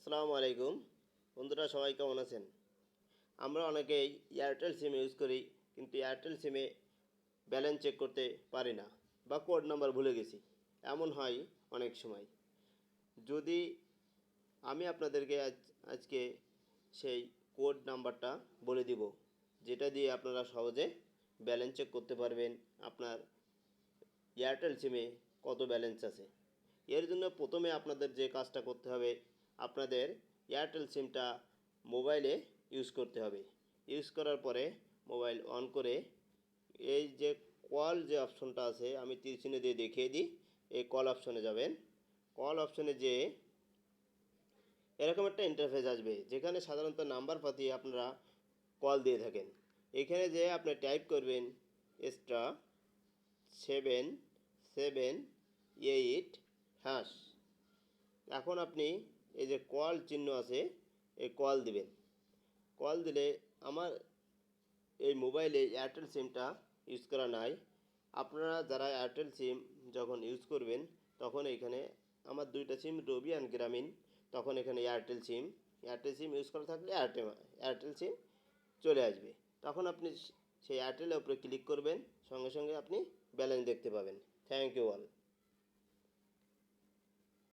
আসসালামু আলাইকুম বন্ধুরা, সবাই কেমন আছেন? আমরা অনেকেই এয়ারটেল সিম ইউজ করি, কিন্তু এয়ারটেল সিমে ব্যালেন্স চেক করতে পারি না বা কোড নাম্বার ভুলে গেছি। এমন হয় অনেক সময়। যদি আমি আপনাদেরকে আজকে সেই কোড নাম্বারটা বলে দিব, যেটা দিয়ে আপনারা সহজে ব্যালেন্স চেক করতে পারবেন আপনার এয়ারটেল সিমে কত ব্যালেন্স আছে। এর জন্য প্রথমে আপনাদের যে কাজটা করতে হবে, আপনাদের এয়ারটেল সিমটা মোবাইলে ইউজ করতে হবে। ইউজ করার পরে মোবাইল অন করে এই যে কল যে অপশনটা আছে, আমি তীর চিহ্ন দিয়ে দেখিয়ে দিই। এই কল অপশনে যাবেন। কল অপশনে যেয়ে এরকম একটা ইন্টারফেস আসবে, যেখানে সাধারণত নাম্বার পাতি আপনারা কল দিয়ে থাকেন। এখানে যেয়ে আপনি টাইপ করবেন *778#। এখন আপনি এই যে কল চিহ্ন আছে, এই কল দিবেন। কল দিলে আমার এই মোবাইলে এয়ারটেল সিমটা ইউজ করা নাই। আপনারা যারা এয়ারটেল সিম যখন ইউজ করবেন, তখন এখানে আমার দুইটা সিম রবি অ্যান্ড গ্রামীণ, তখন এখানে এয়ারটেল সিম ইউজ করা থাকলে এয়ারটেল সিম চলে আসবে। তখন আপনি সেই এয়ারটেলের উপরে ক্লিক করবেন, সঙ্গে সঙ্গে আপনি ব্যালেন্স দেখতে পাবেন। Thank you all.